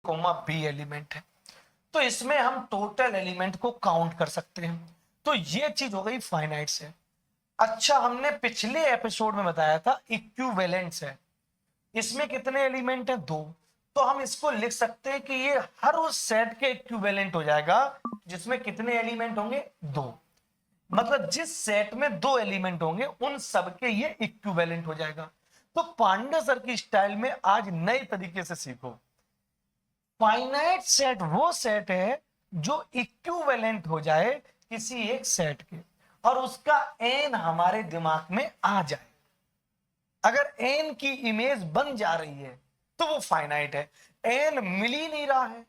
Coma B element है, तो इसमें हम टोटल एलिमेंट को काउंट कर सकते हैं। तो ये चीज हो गई फाइनाइट सेट। अच्छा, हमने पिछले एपिसोड में बताया था इक्विवेलेंट सेट, इसमें कितने एलिमेंट हैं? 2। तो हम इसको लिख सकते हैं कि ये हर उस सेट के इक्विवेलेंट हो जाएगा जिसमें कितने एलिमेंट होंगे? 2। मतलब जिस सेट में 2 एलिमेंट होंगे उन सबके ये इक्विवेलेंट हो जाएगा। तो पांडे सर की स्टाइल में आज नए तरीके से सीखो। फाइनाइट सेट वो सेट है जो इक्विवेलेंट हो जाए किसी एक सेट के, और उसका एन हमारे दिमाग में आ जाए। अगर एन की इमेज बन जा रही है तो वो फाइनाइट है। एन मिल ही नहीं रहा है,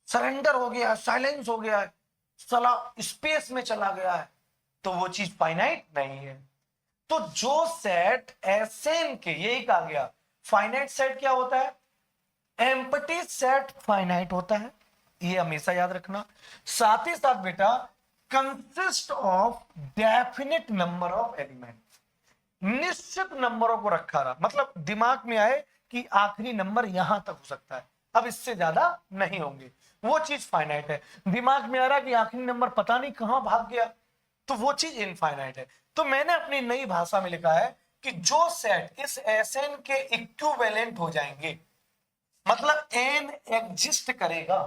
सरेंडर हो गया, साइलेंस हो गया है, सला स्पेस में चला गया है, तो वो चीज फाइनाइट नहीं है। तो जो सेट एसएन के, यही कहा गया फाइनाइट सेट क्या होता है? एम्प्टी सेट फाइनाइट होता है, ये हमेशा याद रखना। साथ ही साथ बेटा consist of definite number of element, निश्चित नंबरों को रखा रहा, मतलब दिमाग में आए कि आखिरी नंबर यहां तक हो सकता है, अब इससे ज्यादा नहीं होंगे, वो चीज फाइनाइट है। दिमाग में आ रहा कि आखिरी नंबर पता नहीं कहां भाग गया, तो वो चीज इनफाइनाइट है। तो मैंने अपनी नई भाषा में लिखा है कि जो सेट इस एसएन के इक्विवेलेंट हो जाएंगे, मतलब एन एग्जिस्ट करेगा,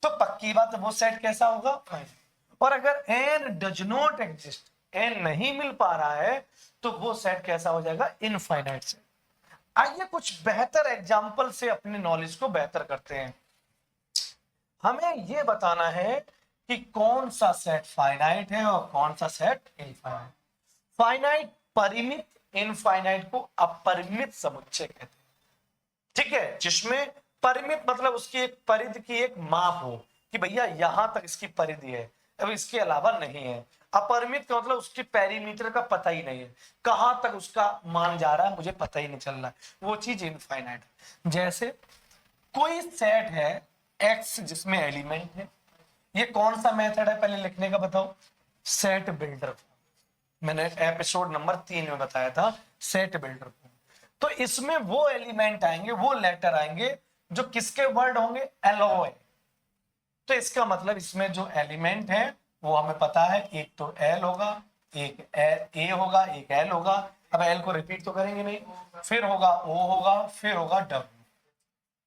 तो पक्की बात है वो सेट कैसा होगा? फाइनाइट। और अगर n does not exist, n नहीं मिल पा रहा है, तो वो सेट कैसा हो जाएगा? Infinite set. आइए कुछ बेहतर एग्जांपल से अपने नॉलेज को बेहतर करते हैं। हमें यह बताना है कि कौन सा सेट फाइनाइट है और कौन सा सेट इनफाइनाइट। फाइनाइट परिमित, इनफाइनाइट को अपरिमित समुच्चय कहते हैं। ठीक है, जिसमें परिमित मतलब उसकी एक परिधि की एक माप हो कि भैया यहां तक इसकी परिधि है, अब इसके अलावा नहीं है। अपरिमित का मतलब उसके पेरीमीटर का पता ही नहीं है, कहां तक उसका मान जा रहा है मुझे पता ही नहीं चल रहा है, वो चीज इनफाइनाइट है। जैसे कोई सेट है एक्स जिसमें एलिमेंट है, ये कौन सा मेथड है पहले लिखने का बताओ? Set builder. मैंने एपिसोड नंबर 3 में बताया था सेट बिल्डर। तो इसमें वो एलिमेंट आएंगे, वो लेटर आएंगे जो किसके वर्ड होंगे? एलओए। तो इसका मतलब इसमें जो एलिमेंट है वो हमें पता है, एक तो एल होगा, एक ए होगा, एक एल होगा। अब एल को रिपीट तो करेंगे नहीं, फिर होगा ओ होगा, फिर होगा डब्ल्यू।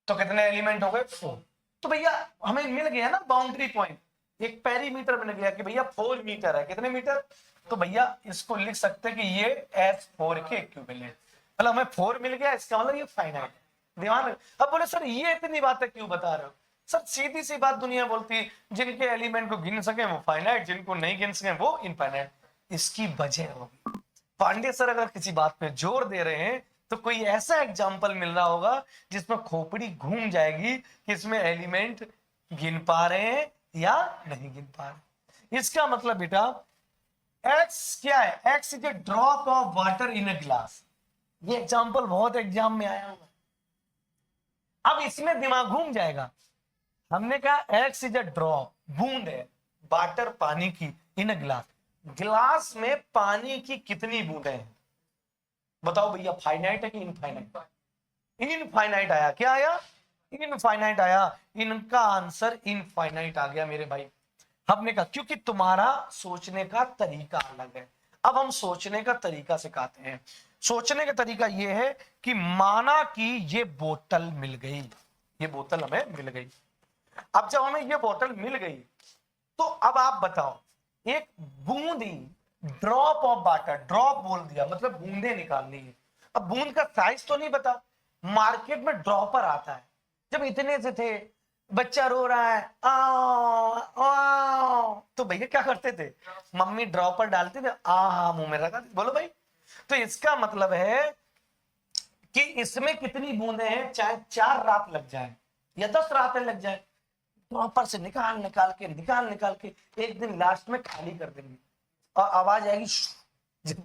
तो कितने एलिमेंट हो गए? 4। तो भैया हमें मिल गया ना बाउंड्री पॉइंट, एक पेरीमीटर मिल गया कि भैया 4 मीटर है। कितने मीटर? तो भैया इसको लिख सकते हैं कि ये S4 के इक्विवेलेंट, मतलब हमें 4 मिल गया, इसका मतलब ये फाइनाइट है। ध्यान। अब बोले सर ये इतनी बातें क्यों बता रहे हो? सर सीधी सी बात दुनिया बोलती है, जिनके एलिमेंट को गिन सके वो फाइनाइट, जिनको नहीं गिन सके वो इनफाइनाइट। इसकी वजह होगी, पांडे सर अगर किसी बात पे जोर दे रहे हैं तो कोई ऐसा एग्जाम्पल मिल रहा होगा जिसमें खोपड़ी घूम जाएगी कि इसमें एलिमेंट गिन पा रहे हैं या नहीं गिन पा रहे। इसका मतलब बेटा एक्स क्या है? X is a drop of water in a glass. ये एग्जाम्पल बहुत एग्जाम में आया होगा। अब इसमें दिमाग घूम जाएगा। हमने कहा एक्स इज ए ड्रॉप, बूंद है, वाटर पानी की, इन ए ग्लास। ग्लास में पानी की कितनी बूंदें हैं? बताओ भैया, फाइनाइट है कि इनफाइनाइट? इनफाइनाइट आया। क्या आया? इनफाइनाइट आया। इनका आंसर इनफाइनाइट आ गया मेरे भाई। हमने कहा क्योंकि तुम्हारा सोचने का तरीका अलग है। अब हम सोचने का तरीका सिखाते हैं। सोचने का तरीका यह है कि माना कि ये बोतल मिल गई, ये बोतल हमें मिल गई। अब जब हमें ये बोतल मिल गई तो अब आप बताओ, एक Bundi, drop of water, drop बोल दिया मतलब बूंदे निकालनी है। अब बूंद का साइज तो नहीं पता, मार्केट में ड्रॉपर आता है। जब इतने से थे, बच्चा रो रहा है आ, आ, तो भैया क्या करते थे? मम्मी ड्रॉपर डालते थे, आ मुंह में रखा। बोलो भाई। तो इसका मतलब है कि इसमें कितनी बूंदे हैं, चाहे 4 रात लग जाए या 10 रातें लग जाए, ड्रॉपर से निकाल निकाल के एक दिन लास्ट में खाली कर देंगे और आवाज आएगी, जब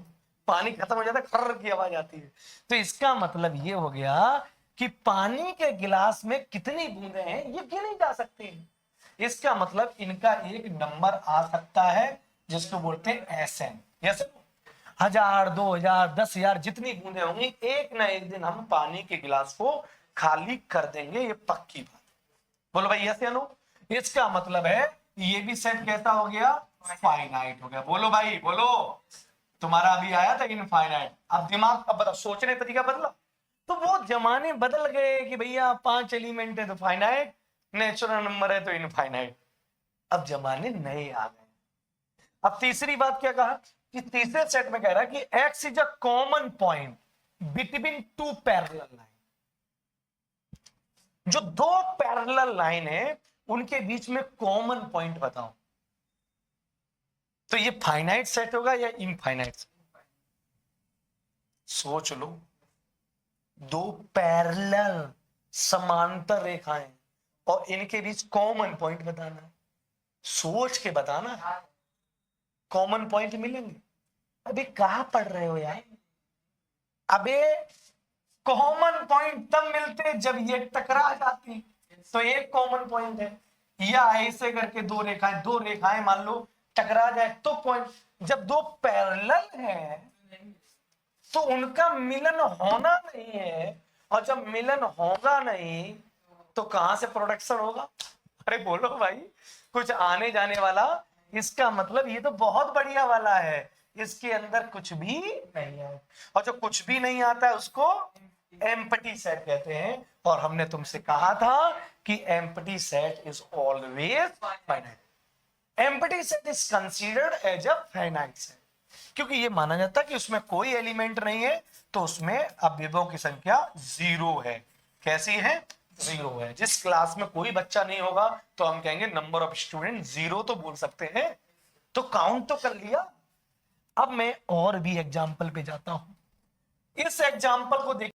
पानी खत्म हो जाता है खर्र की आवाज आती है। तो इसका मतलब ये हो गया कि पानी के गिलास में कितनी बूंदें हैं ये गिनी जा सकती हैं। इसका मतलब इनका एक नंबर आ सकता है जिसको बोलते हैं एसएन। यस, 1000, 2000, 10,000 जितनी बूंदें होंगी, एक ना एक दिन हम पानी के गिलास को खाली कर देंगे, ये पक्की बात। बोलो भाई यस या नो। इसका मतलब है ये भी सेट कैसा हो गया, फाइनाइट हो गया। बोलो भाई बोलो, तुम्हारा अभी आया था इनफाइनाइट, अब दिमाग, अब बताओ सोचने का तरीका बदला। तो वो जमाने बदल गए कि भैया 5 एलिमेंट है तो फाइनाइट, नेचुरल नंबर है तो इनफाइनाइट। अब जमाने नए आ गए। अब तीसरी बात क्या कहा कि तीसरे सेट में कह रहा है कि x is a common point between two parallel line. जो दो पैरेलल लाइन है उनके बीच में कॉमन पॉइंट बताओ। तो ये फाइनाइट सेट होगा या इनफाइनाइट सेट? सोच लो, दो पैरेलल समांतर रेखाएं और इनके बीच कॉमन पॉइंट बताना है, सोच के बताना है। कॉमन पॉइंट मिलेंगे? अभी कहां पढ़ रहे हो यार? अबे कॉमन पॉइंट तब मिलते जब ये टकरा जाती, तो एक कॉमन पॉइंट है। या ऐसे करके दो रेखाएं मान लो टकरा जाए तो पॉइंट। जब दो पैरेलल है तो उनका मिलन होना नहीं है, और जब मिलन होगा नहीं तो कहां से प्रोडक्शन होगा? अरे बोलो भाई, कुछ आने जाने वाला। इसका मतलब ये तो बहुत बढ़िया वाला है, इसके अंदर कुछ भी नहीं है, और जो कुछ भी नहीं आता है उसको एम्प्टी सेट कहते हैं। और हमने तुमसे कहा था कि empty set is always finite. Empty set is considered as a finite set, क्योंकि ये माना जाता है कि उसमें कोई एलिमेंट नहीं है, तो उसमें अवयवों की संख्या 0 है। कैसी है? 0 है। जिस क्लास में कोई बच्चा नहीं होगा तो हम कहेंगे नंबर ऑफ स्टूडेंट 0 तो बोल सकते हैं, तो काउंट तो कर लिया। अब मैं और भी एग्जाम्पल पे जाता हूं। इस एग्जाम्पल को देख